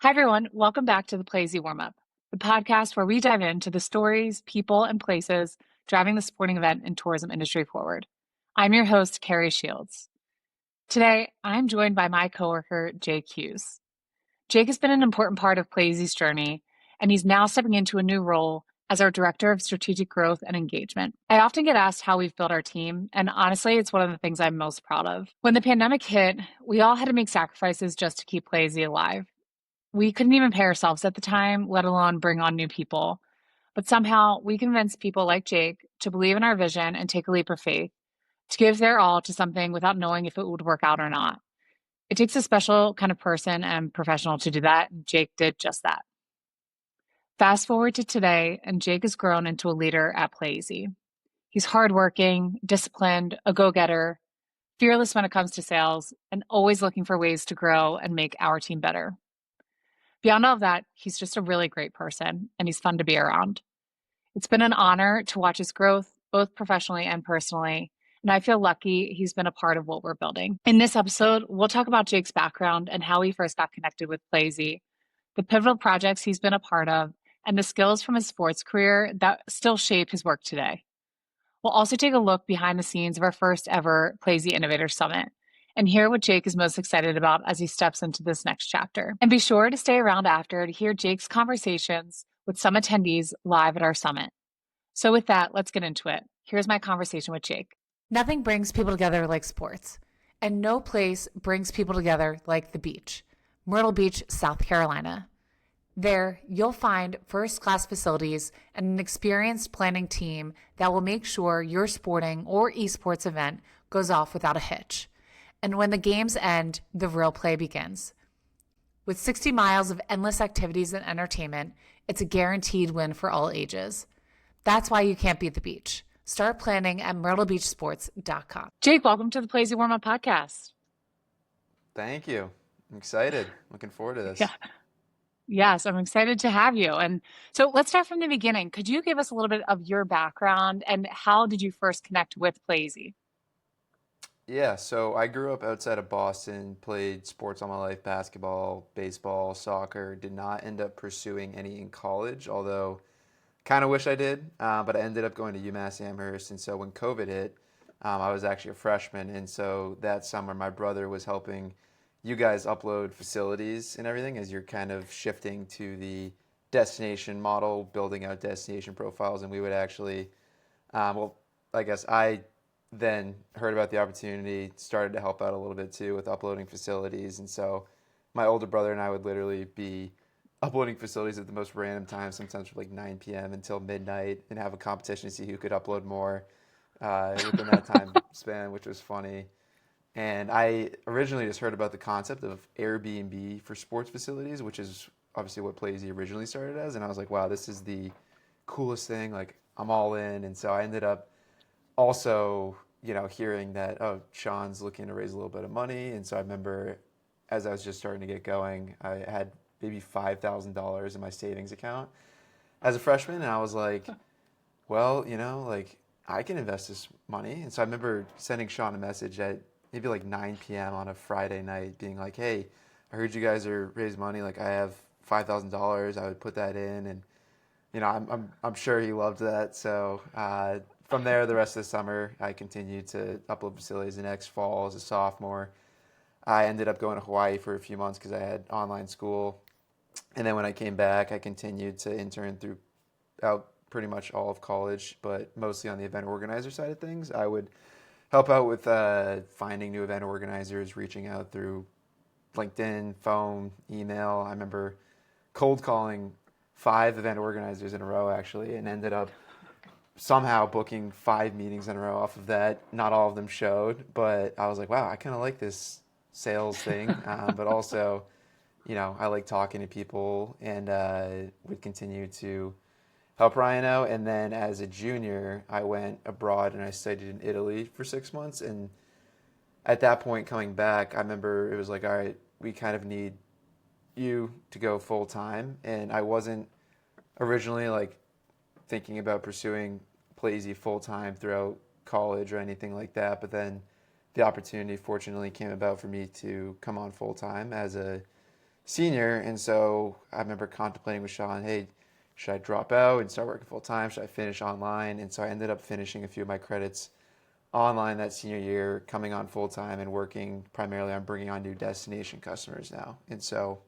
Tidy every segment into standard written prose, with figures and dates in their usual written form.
Hi, everyone. Welcome back to the Playeasy Warmup, the podcast where we dive into the stories, people, and places driving the sporting event and tourism industry forward. I'm your host, Kerri Shields. Today, I'm joined by my coworker, Jake Hughes. Jake has been an important part of Playeasy's journey, and he's now stepping into a new role as our Director of Strategic Growth and Engagement. I often get asked how we've built our team, and honestly, it's one of the things I'm most proud of. When the pandemic hit, we all had to make sacrifices just to keep Playeasy alive. We couldn't even pay ourselves at the time, let alone bring on new people. But somehow we convinced people like Jake to believe in our vision and take a leap of faith, to give their all to something without knowing if it would work out or not. It takes a special kind of person and professional to do that, and Jake did just that. Fast forward to today, and Jake has grown into a leader at Playeasy. He's hardworking, disciplined, a go-getter, fearless when it comes to sales, and always looking for ways to grow and make our team better. Beyond all of that, he's just a really great person and he's fun to be around. It's been an honor to watch his growth, both professionally and personally, and I feel lucky he's been a part of what we're building. In this episode, we'll talk about Jake's background and how he first got connected with Playeasy, the pivotal projects he's been a part of, and the skills from his sports career that still shape his work today. We'll also take a look behind the scenes of our first ever Playeasy Innovators Summit and hear what Jake is most excited about as he steps into this next chapter. And be sure to stay around after to hear Jake's conversations with some attendees live at our summit. So with that, let's get into it. Here's my conversation with Jake. Nothing brings people together like sports, and no place brings people together like the beach, Myrtle Beach, South Carolina. There, you'll find first-class facilities and an experienced planning team that will make sure your sporting or esports event goes off without a hitch. And when the games end, the real play begins. With 60 miles of endless activities and entertainment, it's a guaranteed win for all ages. That's why you can't beat the beach. Start planning at myrtlebeachsports.com. Jake, welcome to the Playeasy Warmup podcast. Thank you. I'm excited. Looking forward to this. Yeah. Yes, I'm excited to have you. And so let's start from the beginning. Could you give us a little bit of your background and how did you first connect with Playeasy? Yeah, so I grew up outside of Boston, played sports all my life, basketball, baseball, soccer. Did not end up pursuing any in college, although kind of wish I did. But I ended up going to UMass Amherst. And so when COVID hit, I was actually a freshman. And so that summer, my brother was helping you guys upload facilities and everything as you're kind of shifting to the destination model, building out destination profiles. And we would actually, well, I guess I then heard about the opportunity, started to help out a little bit too with uploading facilities. And so my older brother and I would literally be uploading facilities at the most random times, sometimes from like 9 p.m. until midnight, and have a competition to see who could upload more within that time span, which was funny. And I originally just heard about the concept of Airbnb for sports facilities, which is obviously what Playeasy originally started as. And I was like, wow, this is the coolest thing. Like, I'm all in. And so I ended up also, hearing that, oh, Sean's looking to raise a little bit of money. And so I remember as I was just starting to get going, I had maybe $5,000 in my savings account as a freshman. And I was like, well, like I can invest this money. And so I remember sending Sean a message at maybe like 9 p.m. on a Friday night being like, hey, I heard you guys are raising money. Like I have $5,000. I would put that in. And I'm sure he loved that. So from there, the rest of the summer, I continued to upload facilities. The next fall, as a sophomore, I ended up going to Hawaii for a few months because I had online school. And then when I came back, I continued to intern throughout pretty much all of college, but mostly on the event organizer side of things. I would help out with finding new event organizers, reaching out through LinkedIn, phone, email. I remember cold calling 5 event organizers in a row actually, and ended up somehow booking 5 meetings in a row off of that. Not all of them showed, but I was like, wow, I kind of like this sales thing. But also, I like talking to people and would continue to help Ryan out. And then as a junior, I went abroad and I studied in Italy for 6 months. And at that point, coming back, I remember it was like, all right, we kind of need you to go full time. And I wasn't originally like thinking about pursuing Playeasy full time throughout college or anything like that. But then the opportunity fortunately came about for me to come on full time as a senior, and so I remember contemplating with Sean, hey, should I drop out and start working full time? Should I finish online? And so I ended up finishing a few of my credits online that senior year, coming on full time and working primarily on bringing on new destination customers now. And so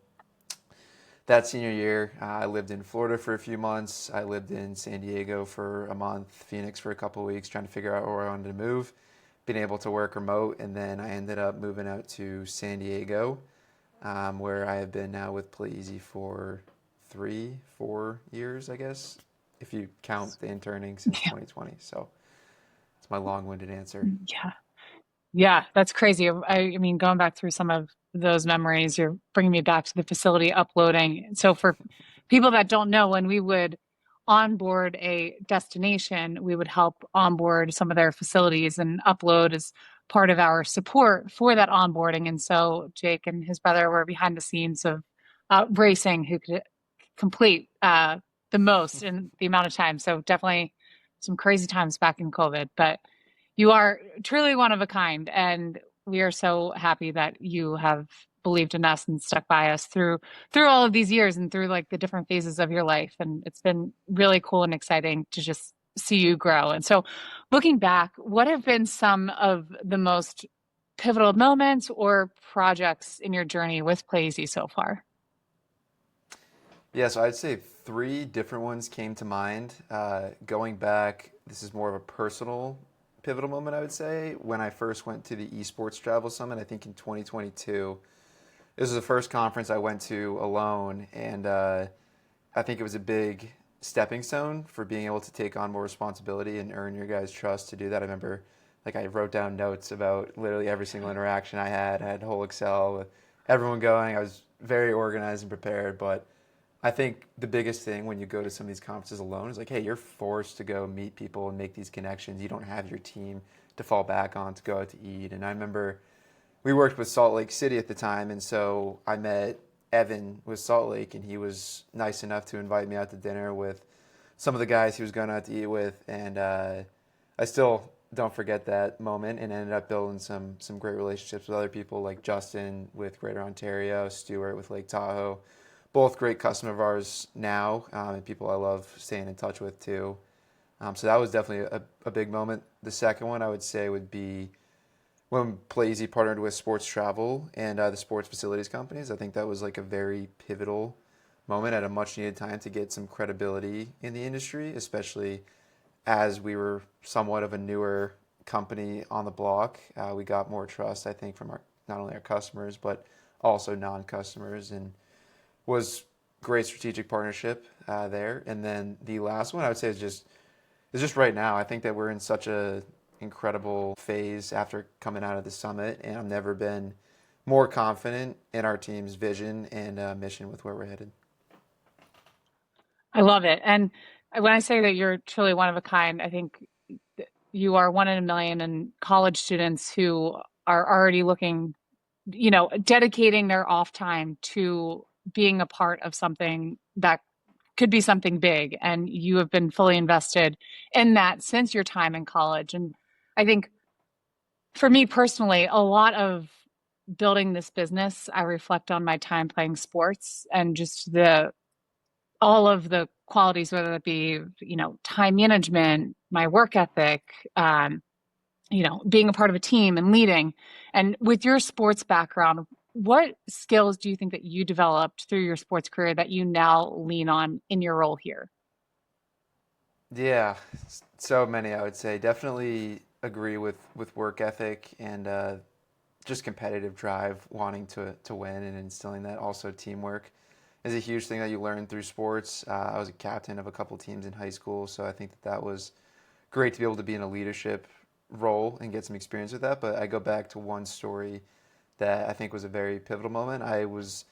that senior year, I lived in Florida for a few months. I lived in San Diego for a month, Phoenix for a couple of weeks, trying to figure out where I wanted to move. Being able to work remote, and then I ended up moving out to San Diego, where I have been now with Playeasy for 4 years, I guess, if you count the interning since 2020. So it's my long-winded answer. Yeah. Yeah, that's crazy. I mean, going back through some of those memories, you're bringing me back to the facility uploading. So for people that don't know, when we would onboard a destination, we would help onboard some of their facilities and upload as part of our support for that onboarding. And so Jake and his brother were behind the scenes of racing who could complete the most in the amount of time. So definitely some crazy times back in COVID, but you are truly one of a kind, and we are so happy that you have believed in us and stuck by us through all of these years and through like the different phases of your life. And it's been really cool and exciting to just see you grow. And so, looking back, what have been some of the most pivotal moments or projects in your journey with Playeasy so far? Yeah, so I'd say three different ones came to mind. Going back, this is more of a personal pivotal moment, I would say, when I first went to the Esports Travel Summit, I think in 2022. This was the first conference I went to alone, and I think it was a big stepping stone for being able to take on more responsibility and earn your guys' trust to do that. I remember, like, I wrote down notes about literally every single interaction I had. I had a whole Excel with everyone going. I was very organized and prepared, but I think the biggest thing when you go to some of these conferences alone is like, hey, you're forced to go meet people and make these connections. You don't have your team to fall back on to go out to eat. And I remember we worked with Salt Lake City at the time, and so I met Evan with Salt Lake, and he was nice enough to invite me out to dinner with some of the guys he was going out to eat with, and I still don't forget that moment, and ended up building some great relationships with other people like Justin with Greater Ontario, Stuart with Lake Tahoe, both great customer of ours now, and people I love staying in touch with too. So that was definitely a big moment. The second one I would say would be when Playeasy partnered with Sports Travel and the sports facilities companies. I think that was like a very pivotal moment at a much needed time to get some credibility in the industry, especially as we were somewhat of a newer company on the block. We got more trust, I think, from our not only our customers but also non-customers, and was great strategic partnership there. And then the last one I would say is just right now. I think that we're in such a incredible phase after coming out of the summit, and I've never been more confident in our team's vision and mission with where we're headed. I love it. And when I say that you're truly one of a kind, I think you are one in a million, and college students who are already looking, dedicating their off time to being a part of something that could be something big. And you have been fully invested in that since your time in college. And I think for me personally, a lot of building this business, I reflect on my time playing sports and just the all of the qualities, whether it be, time management, my work ethic, being a part of a team and leading. And with your sports background, what skills do you think that you developed through your sports career that you now lean on in your role here? Yeah, so many I would say. Definitely agree with work ethic and just competitive drive, wanting to win and instilling that. Also, teamwork is a huge thing that you learn through sports. I was a captain of a couple teams in high school, so I think that was great to be able to be in a leadership role and get some experience with that. But I go back to one story that I think was a very pivotal moment. I was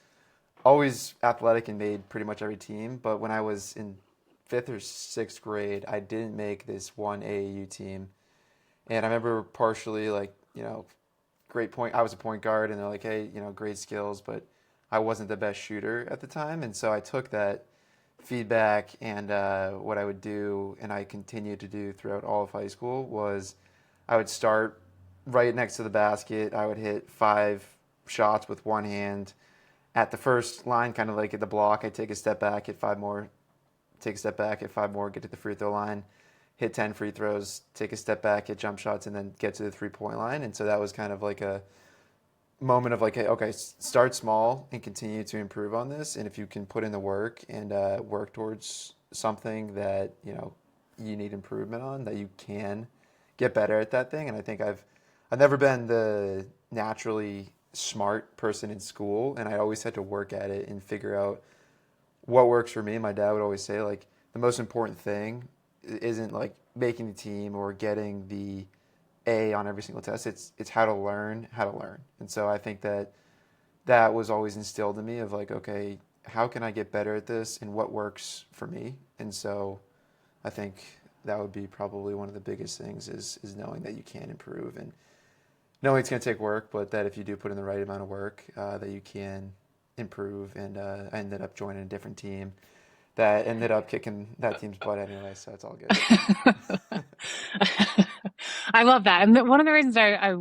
always athletic and made pretty much every team, but when I was in fifth or sixth grade, I didn't make this one AAU team. And I remember partially like, great point. I was a point guard, and they're like, hey, great skills, but I wasn't the best shooter at the time. And so I took that feedback, and what I would do, and I continued to do throughout all of high school, was I would start right next to the basket. I would hit 5 shots with one hand, at the first line, kind of like at the block, I take a step back, hit five more, take a step back, hit five more, get to the free throw line, hit 10 free throws, take a step back, hit jump shots, and then get to the 3-point line. And so that was kind of like a moment of like, hey, okay, start small and continue to improve on this. And if you can put in the work and work towards something that, you need improvement on, that you can get better at that thing. And I think I've never been the naturally smart person in school, and I always had to work at it and figure out what works for me. My dad would always say, like, the most important thing isn't like making the team or getting the A on every single test. It's how to learn how to learn. And so I think that was always instilled in me of like, okay, how can I get better at this and what works for me? And so I think that would be probably one of the biggest things is knowing that you can improve and knowing it's going to take work, but that if you do put in the right amount of work, that you can improve. And I ended up joining a different team that ended up kicking that team's butt anyway, so it's all good. I love that. And one of the reasons I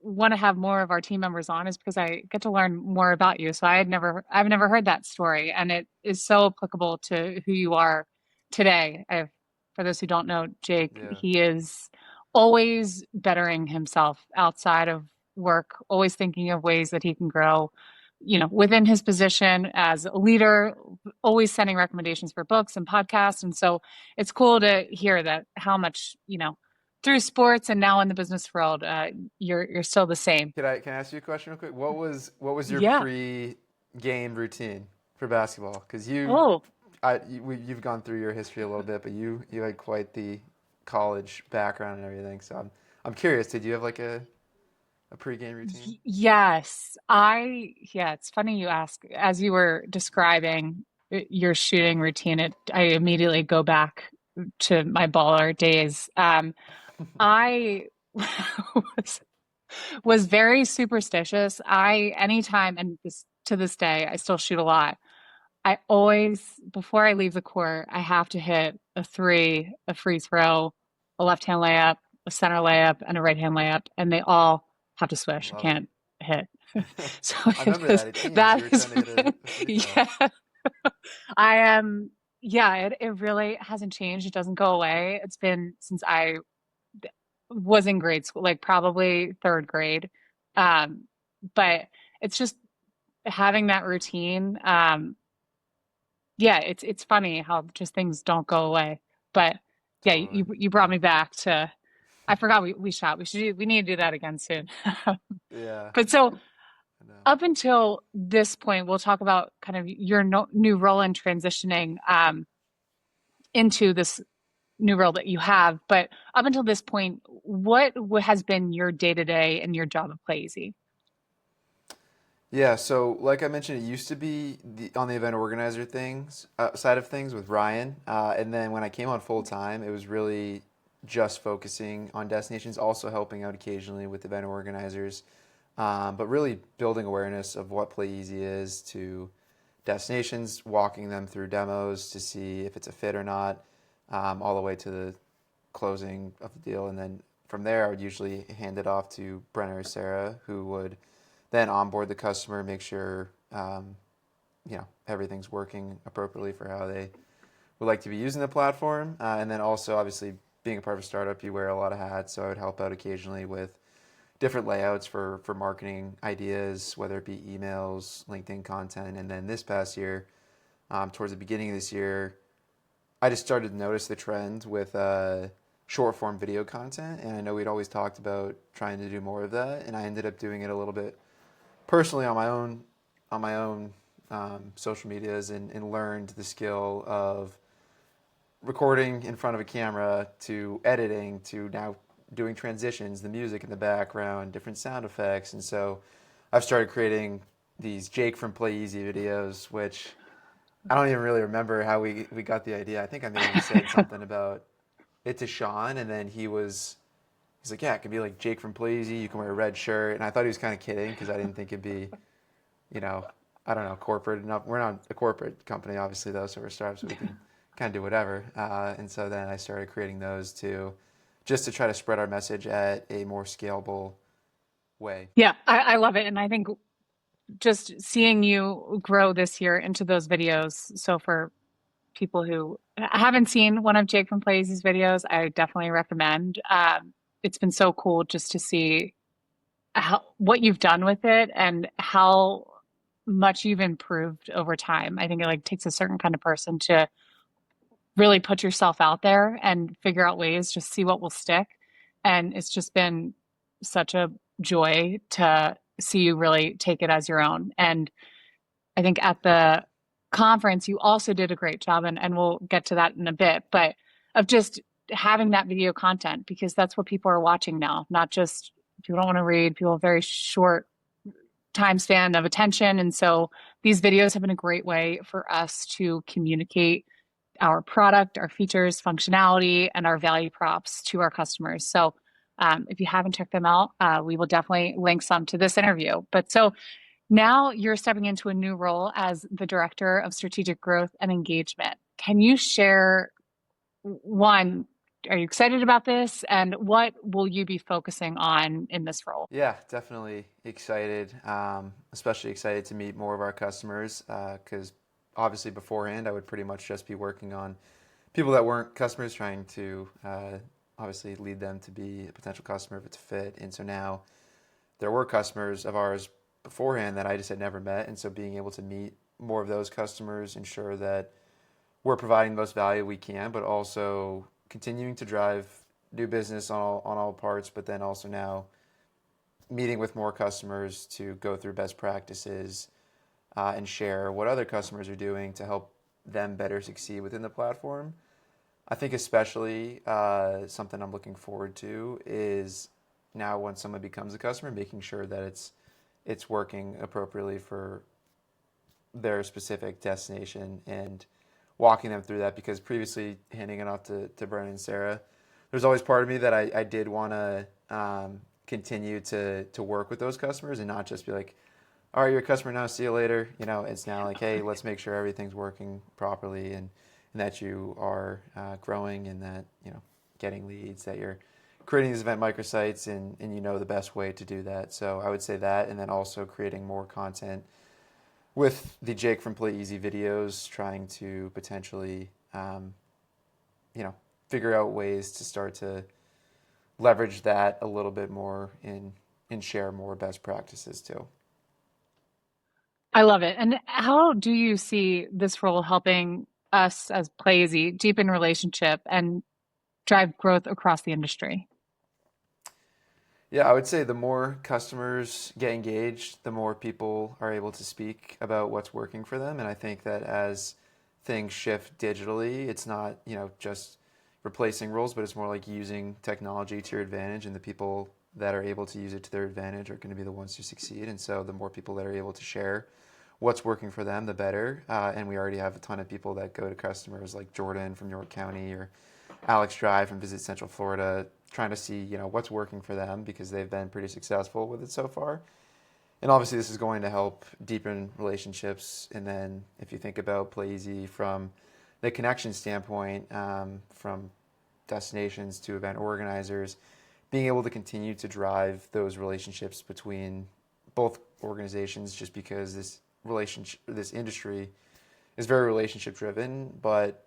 want to have more of our team members on is because I get to learn more about you. So I've never heard that story, and it is so applicable to who you are today. For those who don't know, Jake, Yeah, he is always bettering himself outside of work, always thinking of ways that he can grow, within his position as a leader, always sending recommendations for books and podcasts. And so it's cool to hear that how much, through sports and now in the business world, you're still the same. can I ask you a question real quick? What was your Yeah. pre-game routine for basketball? Because Oh, you've gone through your history a little bit, but you had quite the college background and everything. So I'm curious. Did you have like a pre-game routine? yes. Yeah, it's funny you ask. As you were describing your shooting routine, I immediately go back to my baller days. I was was very superstitious. Anytime, and to this day, I still shoot a lot. I always, before I leave the court, I have to hit a three, a free throw, a left hand layup, a center layup, and a right hand layup, and they all have to swish. I Love it. can't hit. So I remember that at teams you that were is, trying to get a free throw. yeah, I am, yeah, it really hasn't changed. It doesn't go away. It's been since I was in grade school, like probably third grade. Um, but it's just having that routine. Yeah, it's funny how just things don't go away. But yeah, Totally. you brought me back to I forgot we shot. We need to do that again soon. Yeah, But so I know. up until this point, we'll talk about kind of your new role in transitioning into this new role that you have. But up until this point, what has been your day to day and your job at Playeasy? Yeah, so like I mentioned, it used to be on the event organizer things side of things with Ryan, and then when I came on full time, it was really just focusing on destinations, also helping out occasionally with event organizers, but really building awareness of what Play Easy is to destinations, walking them through demos to see if it's a fit or not, all the way to the closing of the deal, and then from there, I would usually hand it off to Brenner or Sarah, who would then onboard the customer, make sure everything's working appropriately for how they would like to be using the platform. And then also, obviously, being a part of a startup, you wear a lot of hats. So I would help out occasionally with different layouts for marketing ideas, whether it be emails, LinkedIn content. And then this past year, towards the beginning of this year, I just started to notice the trend with short form video content. And I know we'd always talked about trying to do more of that. And I ended up doing it a little bit personally on my own social medias and learned the skill of recording in front of a camera to editing to now doing transitions, the music in the background, different sound effects. And so I've started creating these Jake from Playeasy videos, which I don't even really remember how we got the idea. I think I maybe said something about it to Sean, and then he's like, yeah, it could be like Jake from Playeasy. You can wear a red shirt. And I thought he was kind of kidding because I didn't think it'd be, you know, I don't know, corporate enough. We're not a corporate company, obviously, though, so we're startups, so we can kind of do whatever. And so then I started creating those too, just to try to spread our message at a more scalable way. Yeah, I love it. And I think just seeing you grow this year into those videos. So for people who haven't seen one of Jake from Playsy's videos, I definitely recommend. It's been so cool just to see what you've done with it and how much you've improved over time. I think it like takes a certain kind of person to really put yourself out there and figure out ways, just see what will stick. And it's just been such a joy to see you really take it as your own. And I think at the conference, you also did a great job, and we'll get to that in a bit, but of just having that video content because that's what people are watching now, not just people don't want to read, people have very short time span of attention. And so these videos have been a great way for us to communicate our product, our features, functionality, and our value props to our customers. So if you haven't checked them out, we will definitely link some to this interview. But so now you're stepping into a new role as the Director of Strategic Growth and Engagement. Can you share one, are you excited about this? And what will you be focusing on in this role? Yeah, definitely excited. Especially excited to meet more of our customers because obviously beforehand I would pretty much just be working on people that weren't customers, trying to obviously lead them to be a potential customer if it's a fit. And so now there were customers of ours beforehand that I just had never met. And so being able to meet more of those customers, ensure that we're providing the most value we can, but also continuing to drive new business on all parts, but then also now meeting with more customers to go through best practices and share what other customers are doing to help them better succeed within the platform. I think especially something I'm looking forward to is now when someone becomes a customer, making sure that it's working appropriately for their specific destination and walking them through that, because previously handing it off to Brennan and Sarah, there's always part of me that I did want to continue to work with those customers and not just be like, all right, you're a customer now, see you later. You know, it's now like, hey, let's make sure everything's working properly and that you are growing and that, you know, getting leads, that you're creating these event microsites and you know the best way to do that. So I would say that, and then also creating more content with the Jake from Playeasy videos, trying to potentially, you know, figure out ways to start to leverage that a little bit more and share more best practices too. I love it. And how do you see this role helping us as Playeasy deepen relationship and drive growth across the industry? Yeah, I would say the more customers get engaged, the more people are able to speak about what's working for them. And I think that as things shift digitally, it's not, you know, just replacing roles, but it's more like using technology to your advantage, and the people that are able to use it to their advantage are going to be the ones who succeed. And so the more people that are able to share what's working for them, the better. And we already have a ton of people that go to customers like Jordan from York County or Alex Drive from Visit Central Florida, trying to see, you know, what's working for them because they've been pretty successful with it so far. And obviously this is going to help deepen relationships. And then if you think about Playeasy from the connection standpoint, from destinations to event organizers, being able to continue to drive those relationships between both organizations, just because this industry is very relationship driven, but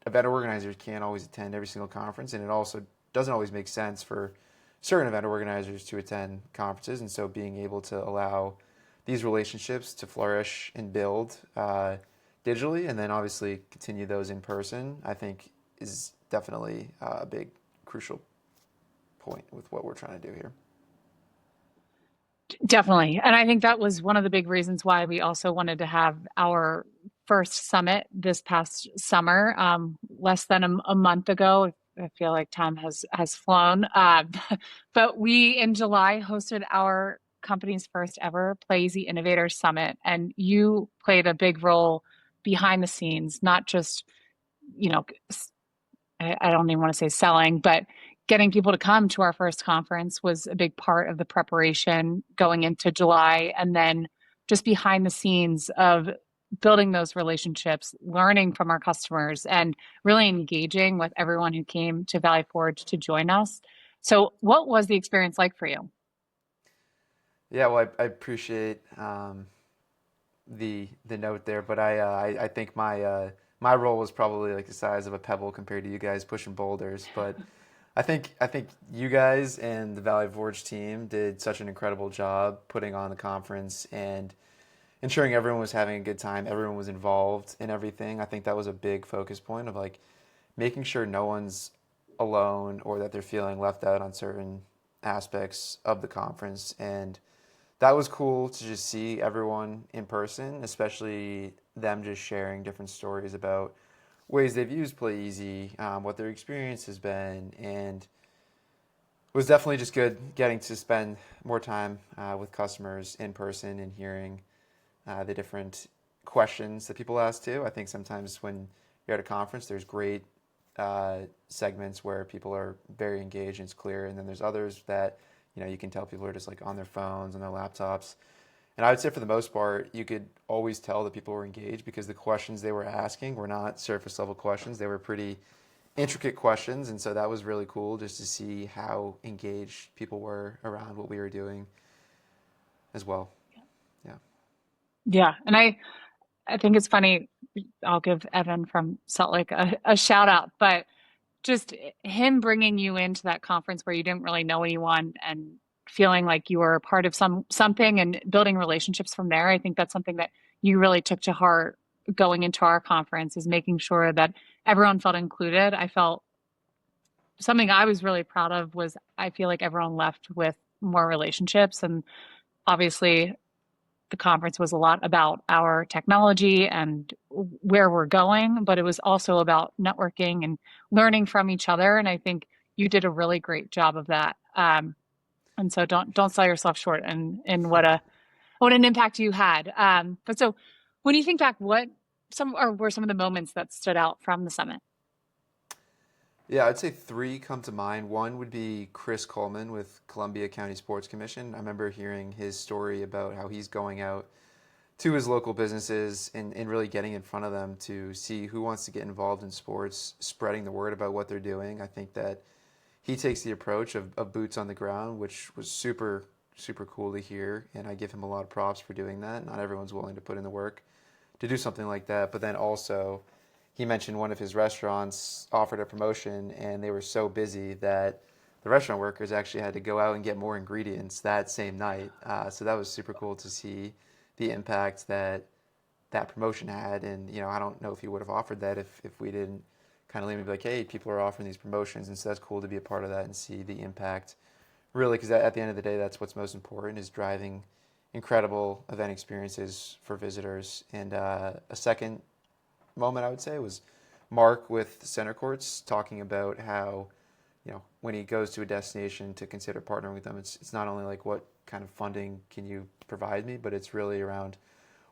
event organizers can't always attend every single conference, and it also doesn't always make sense for certain event organizers to attend conferences. And so being able to allow these relationships to flourish and build digitally, and then obviously continue those in person, I think is definitely a big crucial point with what we're trying to do here. Definitely. And I think that was one of the big reasons why we also wanted to have our first summit this past summer, less than a month ago. I feel like time has flown. But we in July hosted our company's first ever Playeasy Innovators Summit, and you played a big role behind the scenes, not just, you know, I don't even want to say selling, but getting people to come to our first conference was a big part of the preparation going into July. And then just behind the scenes of building those relationships, learning from our customers, and really engaging with everyone who came to Valley Forge to join us. So, what was the experience like for you? Yeah, well, I appreciate the note there, but I think my role was probably like the size of a pebble compared to you guys pushing boulders. But I think you guys and the Valley Forge team did such an incredible job putting on the conference and ensuring everyone was having a good time, everyone was involved in everything. I think that was a big focus point of like making sure no one's alone or that they're feeling left out on certain aspects of the conference. And that was cool to just see everyone in person, especially them just sharing different stories about ways they've used Playeasy, what their experience has been, and it was definitely just good getting to spend more time with customers in person and hearing the different questions that people ask too. I think sometimes when you're at a conference, there's great segments where people are very engaged and it's clear, and then there's others that you can tell people are just like on their phones and their laptops. And I would say for the most part, you could always tell that people were engaged because the questions they were asking were not surface level questions. They were pretty intricate questions, and so that was really cool just to see how engaged people were around what we were doing as well. Yeah. Yeah. And I think it's funny. I'll give Evan from Salt Lake a shout out, but just him bringing you into that conference where you didn't really know anyone and feeling like you were a part of something and building relationships from there. I think that's something that you really took to heart going into our conference, is making sure that everyone felt included. I felt something I was really proud of was I feel like everyone left with more relationships. And obviously the conference was a lot about our technology and where we're going, but it was also about networking and learning from each other. And I think you did a really great job of that. And so don't sell yourself short in what an impact you had. But so when you think back, what some or were some of the moments that stood out from the summit? Yeah, I'd say three come to mind. One would be Chris Coleman with Columbia County Sports Commission. I remember hearing his story about how he's going out to his local businesses and really getting in front of them to see who wants to get involved in sports, spreading the word about what they're doing. I think that he takes the approach of boots on the ground, which was super, super cool to hear. And I give him a lot of props for doing that. Not everyone's willing to put in the work to do something like that. But then also, he mentioned one of his restaurants offered a promotion and they were so busy that the restaurant workers actually had to go out and get more ingredients that same night. So that was super cool to see the impact that that promotion had. And, I don't know if he would have offered that if we didn't kind of leave and be like, hey, people are offering these promotions. And so that's cool to be a part of that and see the impact really, because at the end of the day, that's what's most important is driving incredible event experiences for visitors. And a second moment I would say was Mark with Center Courts talking about how, when he goes to a destination to consider partnering with them, it's not only like what kind of funding can you provide me, but it's really around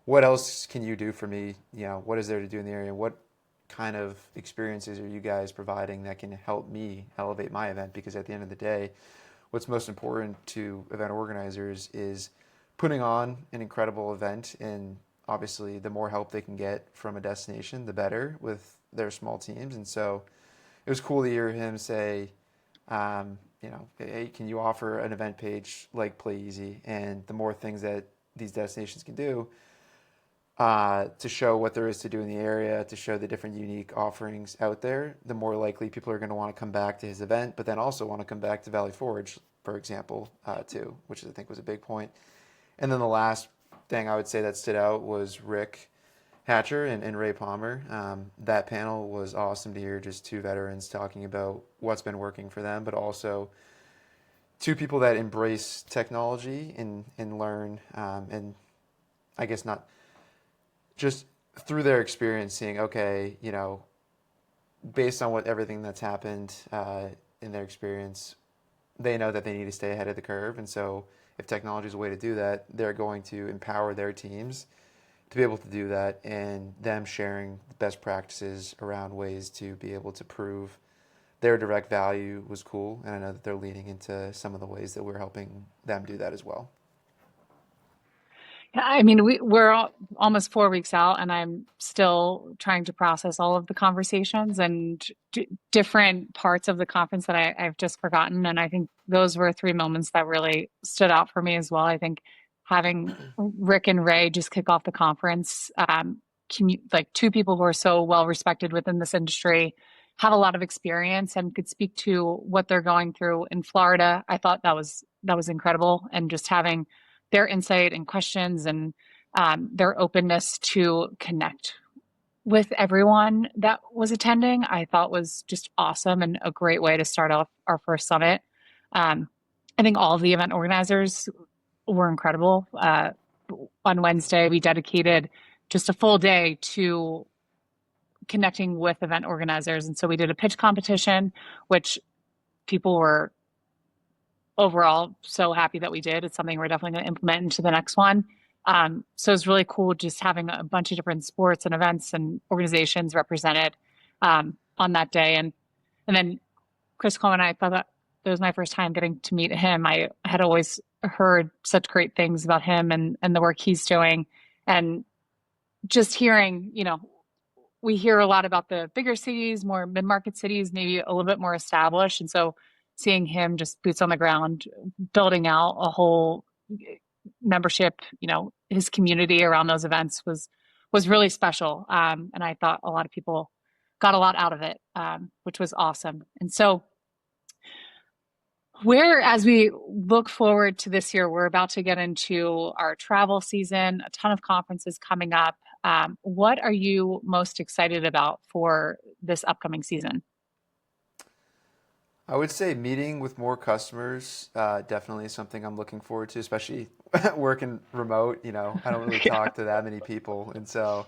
what else can you do for me? What is there to do in the area? What kind of experiences are you guys providing that can help me elevate my event? Because at the end of the day, what's most important to event organizers is putting on an incredible event, and obviously the more help they can get from a destination, the better with their small teams. And so it was cool to hear him say, hey, can you offer an event page like Playeasy? And the more things that these destinations can do to show what there is to do in the area, to show the different unique offerings out there, the more likely people are going to want to come back to his event, but then also want to come back to Valley Forge, for example, too, which I think was a big point. And then the last thing I would say that stood out was Rick Hatcher and Ray Palmer. That panel was awesome to hear, just two veterans talking about what's been working for them, but also two people that embrace technology and learn, and I guess not just through their experience seeing, okay, based on everything that's happened in their experience, they know that they need to stay ahead of the curve. And so if technology is a way to do that, they're going to empower their teams to be able to do that, and them sharing best practices around ways to be able to prove their direct value was cool. And I know that they're leaning into some of the ways that we're helping them do that as well. I mean, we're almost 4 weeks out, and I'm still trying to process all of the conversations and different parts of the conference that I've just forgotten. And I think those were three moments that really stood out for me as well. I think having Rick and Ray just kick off the conference, like two people who are so well respected within this industry, have a lot of experience and could speak to what they're going through in Florida. I thought that was incredible, and just having their insight and questions and their openness to connect with everyone that was attending, I thought was just awesome and a great way to start off our first summit. Um, I think all of the event organizers were incredible. On Wednesday, we dedicated just a full day to connecting with event organizers. And so we did a pitch competition, which people were overall so happy that we did. It's something we're definitely going to implement into the next one. So it's really cool just having a bunch of different sports and events and organizations represented on that day. And then Chris Coleman, I thought that it was my first time getting to meet him. I had always heard such great things about him and the work he's doing. And just hearing, we hear a lot about the bigger cities, more mid-market cities, maybe a little bit more established. And so seeing him just boots on the ground, building out a whole membership, his community around those events was really special. And I thought a lot of people got a lot out of it, which was awesome. And so as we look forward to this year, we're about to get into our travel season, a ton of conferences coming up. What are you most excited about for this upcoming season? I would say meeting with more customers, definitely something I'm looking forward to, especially working remote. I don't really Yeah. talk to that many people. And so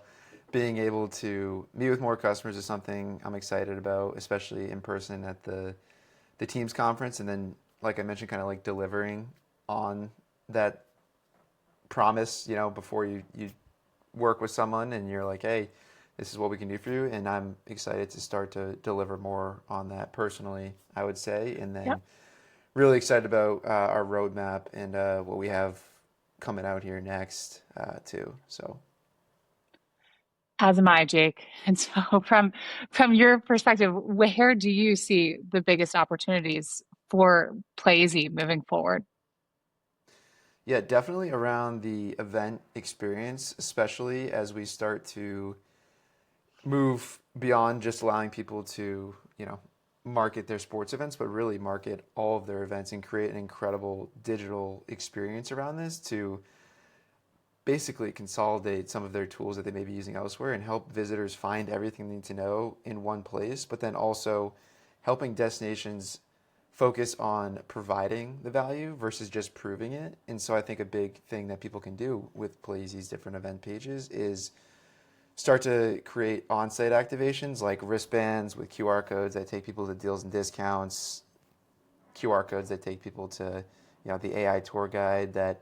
being able to meet with more customers is something I'm excited about, especially in person at the Teams conference. And then, like I mentioned, kind of like delivering on that promise, before you work with someone and you're like, hey, this is what we can do for you. And I'm excited to start to deliver more on that personally, I would say. And Yep. then really excited about our roadmap and what we have coming out here next, too. So, As am I, Jake. And so from your perspective, where do you see the biggest opportunities for Playeasy moving forward? yeah, definitely around the event experience, especially as we start to move beyond just allowing people to, market their sports events, but really market all of their events and create an incredible digital experience around this to basically consolidate some of their tools that they may be using elsewhere and help visitors find everything they need to know in one place, but then also helping destinations focus on providing the value versus just proving it. And so I think a big thing that people can do with Playeasy's different event pages is start to create on-site activations like wristbands with QR codes that take people to deals and discounts, QR codes that take people to, the AI tour guide that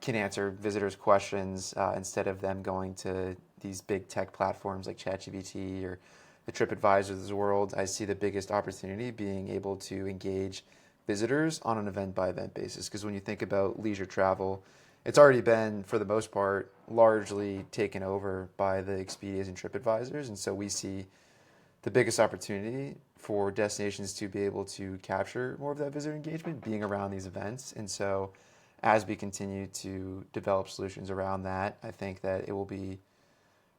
can answer visitors' questions instead of them going to these big tech platforms like ChatGPT or the TripAdvisors of the world. I see the biggest opportunity being able to engage visitors on an event by event basis. Because when you think about leisure travel, it's already been, for the most part, largely taken over by the Expedias and TripAdvisors. And so we see the biggest opportunity for destinations to be able to capture more of that visitor engagement being around these events. And so as we continue to develop solutions around that, I think that it will be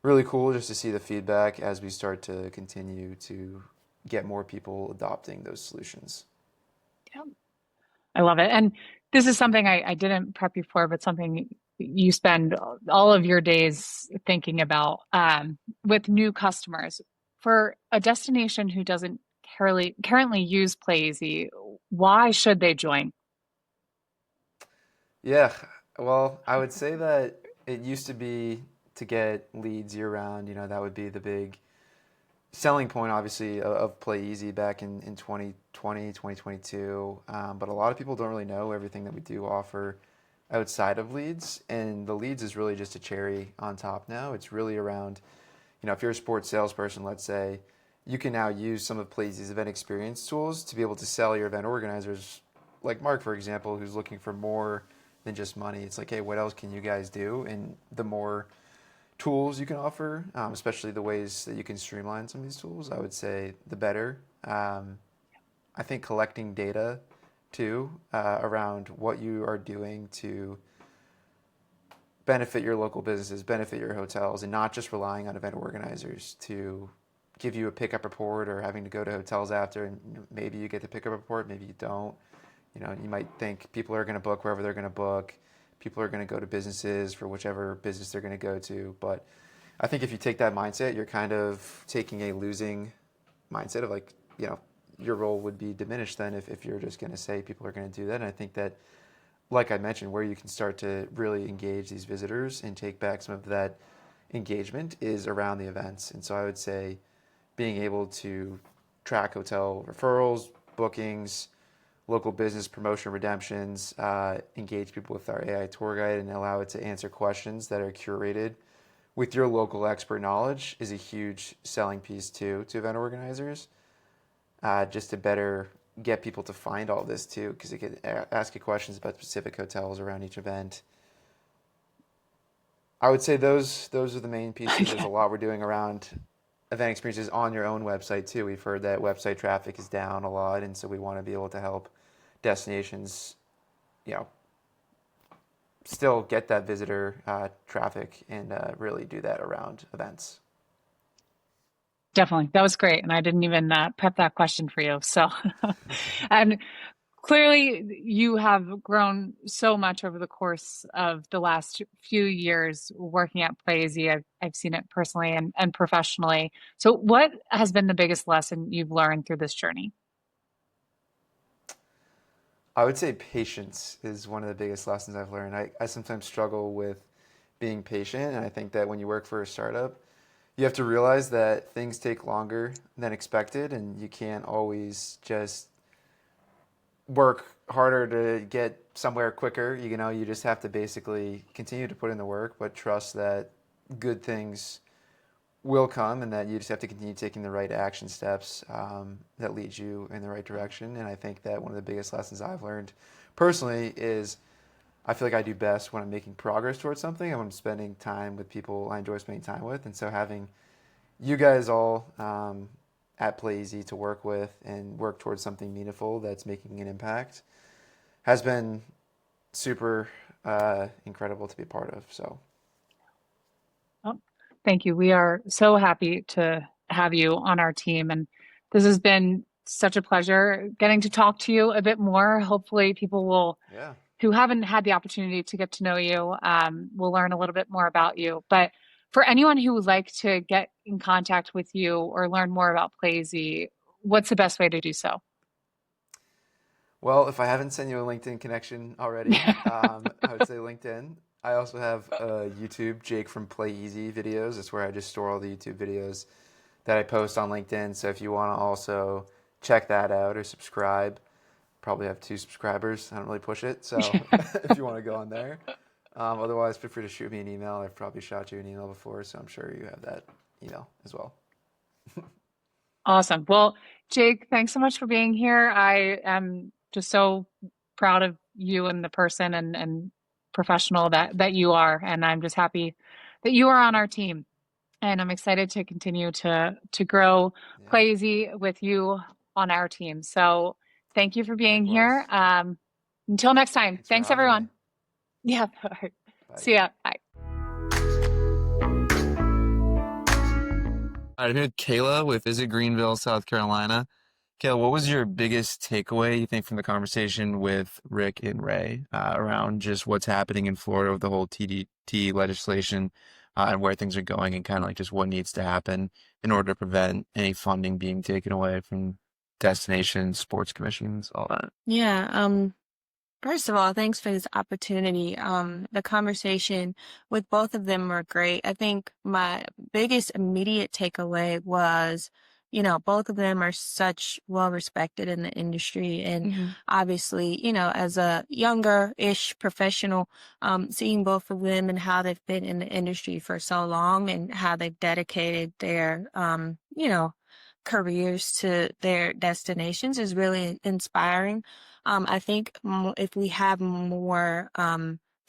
really cool just to see the feedback as we start to continue to get more people adopting those solutions. Yeah, I love it. And this is something I didn't prep you for, but something you spend all of your days thinking about with new customers. For a destination who doesn't currently use Playeasy, why should they join? Yeah, well, I would say that it used to be to get leads year round. That would be the big selling point, obviously, of Play Easy back in 2020, 2022. But a lot of people don't really know everything that we do offer outside of leads. And the leads is really just a cherry on top now. It's really around, if you're a sports salesperson, let's say, you can now use some of Playsy's event experience tools to be able to sell your event organizers, like Mark, for example, who's looking for more than just money. It's like, hey, what else can you guys do? And the more tools you can offer, especially the ways that you can streamline some of these tools, I would say the better. I think collecting data too around what you are doing to benefit your local businesses, benefit your hotels, and not just relying on event organizers to give you a pickup report or having to go to hotels after, and maybe you get the pickup report, maybe you don't. You might think people are going to book wherever they're going to book. People are going to go to businesses for whichever business they're going to go to. But I think if you take that mindset, you're kind of taking a losing mindset of like, your role would be diminished then if you're just going to say people are going to do that. And I think that, like I mentioned, where you can start to really engage these visitors and take back some of that engagement is around the events. And so I would say being able to track hotel referrals, bookings, local business promotion redemptions, engage people with our AI tour guide and allow it to answer questions that are curated with your local expert knowledge is a huge selling piece too to event organizers, just to better get people to find all this too, because it can ask you questions about specific hotels around each event. I would say those are the main pieces. There's a lot we're doing around event experiences on your own website too. We've heard that website traffic is down a lot, and so we want to be able to help destinations, still get that visitor traffic and really do that around events. Definitely. That was great. And I didn't even prep that question for you. So, and clearly you have grown so much over the course of the last few years working at Playeasy. I've seen it personally and professionally. So what has been the biggest lesson you've learned through this journey? I would say patience is one of the biggest lessons I've learned. I sometimes struggle with being patient, and I think that when you work for a startup, you have to realize that things take longer than expected, and you can't always just work harder to get somewhere quicker. You just have to basically continue to put in the work, but trust that good things will come and that you just have to continue taking the right action steps that lead you in the right direction. And I think that one of the biggest lessons I've learned personally is I feel like I do best when I'm making progress towards something and when I'm spending time with people I enjoy spending time with. And so having you guys all at Playeasy to work with and work towards something meaningful that's making an impact has been super incredible to be a part of. So, Oh, thank you. We are so happy to have you on our team. And this has been such a pleasure getting to talk to you a bit more. Hopefully, people will, yeah. who haven't had the opportunity to get to know you, will learn a little bit more about you. But for anyone who would like to get in contact with you or learn more about Playeasy, what's the best way to do so? Well, if I haven't sent you a LinkedIn connection already, I would say LinkedIn. I also have YouTube, Jake from Playeasy videos. That's where I just store all the YouTube videos that I post on LinkedIn. So if you want to also check that out or subscribe, probably have 2 subscribers. I don't really push it. So if you want to go on there. Otherwise, feel free to shoot me an email. I've probably shot you an email before, so I'm sure you have that email as well. Awesome. Well, Jake, thanks so much for being here. I am just so proud of you and the person and professional that you are. And I'm just happy that you are on our team. And I'm excited to continue to grow Yeah, Playeasy with you on our team. So thank you for being here. likewise. Until next time. Thanks for Thanks, having me. everyone. Yeah. Bye. See ya. Bye. All right, I'm here with Kayla with Visit Greenville, South Carolina. Kayla, what was your biggest takeaway, you think, from the conversation with Rick and Ray around just what's happening in Florida with the whole TDT legislation and where things are going and kind of like just what needs to happen in order to prevent any funding being taken away from destinations, sports commissions, all that? Yeah, first of all, thanks for this opportunity. The conversation with both of them were great. I think my biggest immediate takeaway was, both of them are such well respected in the industry. And obviously, as a younger-ish professional, seeing both of them and how they've been in the industry for so long and how they've dedicated their, careers to their destinations is really inspiring. I think if we have more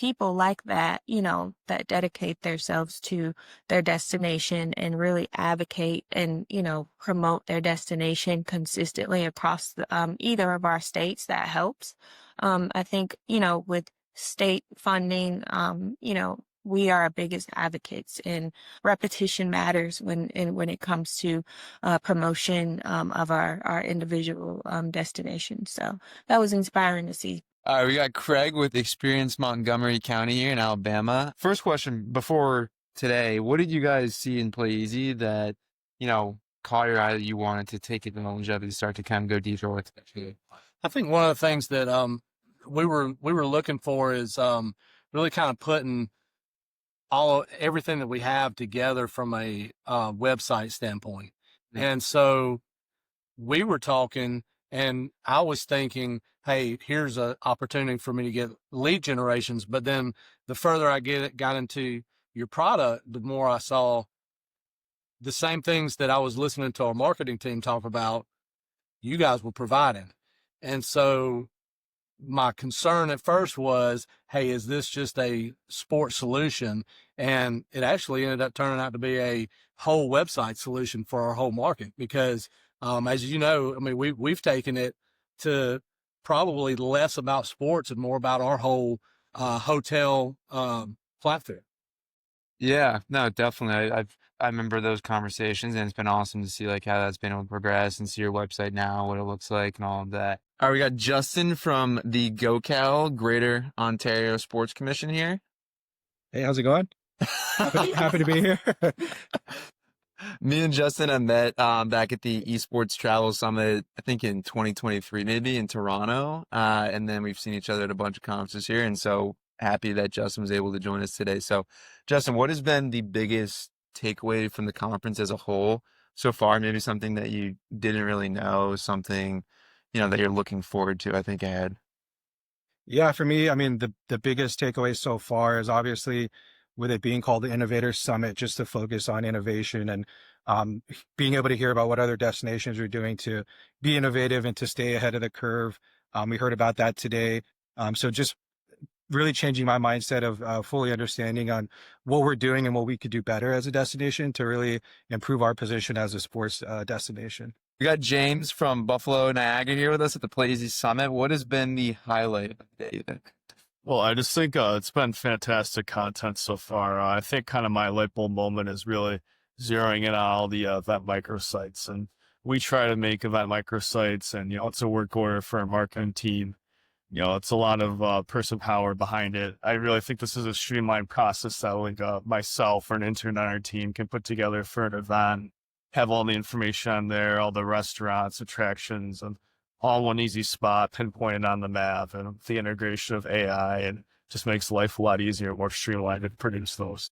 people like that, that dedicate themselves to their destination and really advocate and, promote their destination consistently across either of our states, that helps. I think, with state funding, we are our biggest advocates, and repetition matters when it comes to promotion of our individual destinations. So that was inspiring to see. All right, we got Craig with Experience Montgomery County here in Alabama. First question before today, what did you guys see in Playeasy that, caught your eye that you wanted to take advantage of and start to kind of go deeper with it? I think one of the things that we were looking for is really kind of putting everything that we have together from a website standpoint. Yeah. And so we were talking, and I was thinking, hey, here's an opportunity for me to get lead generations. But then the further I got into your product, the more I saw the same things that I was listening to our marketing team talk about, you guys were providing. And so my concern at first was, hey, is this just a sports solution? And it actually ended up turning out to be a whole website solution for our whole market, because as you know, I mean, we've taken it to probably less about sports and more about our whole hotel platform. Yeah, no, definitely. I remember those conversations, and it's been awesome to see like how that's been able to progress and see your website now, what it looks like, and all of that. All right, we got Justin from the GoCal Greater Ontario Sports Commission here. Hey, how's it going? Happy to be here. Me and Justin have met back at the Esports Travel Summit, I think in 2023, maybe in Toronto. And then we've seen each other at a bunch of conferences here. And so happy that Justin was able to join us today. So, Justin, what has been the biggest takeaway from the conference as a whole so far? Maybe something that you didn't really know, something, that you're looking forward to, I think, ahead. Yeah, for me, I mean, the biggest takeaway so far is obviously with it being called the Innovators Summit, just to focus on innovation and being able to hear about what other destinations are doing to be innovative and to stay ahead of the curve. We heard about that today. So just really changing my mindset of fully understanding on what we're doing and what we could do better as a destination to really improve our position as a sports destination. We got James from Buffalo, Niagara here with us at the Playeasy Summit. What has been the highlight of the day, you think? Well, I just think it's been fantastic content so far. I think kind of my light bulb moment is really zeroing in on all the event microsites. And we try to make event microsites, and, it's a work order for our marketing team. It's a lot of person power behind it. I really think this is a streamlined process that like myself or an intern on our team can put together for an event, have all the information on there, all the restaurants, attractions, and all one easy spot, pinpointed on the map, and the integration of AI, and just makes life a lot easier, more streamlined to produce those.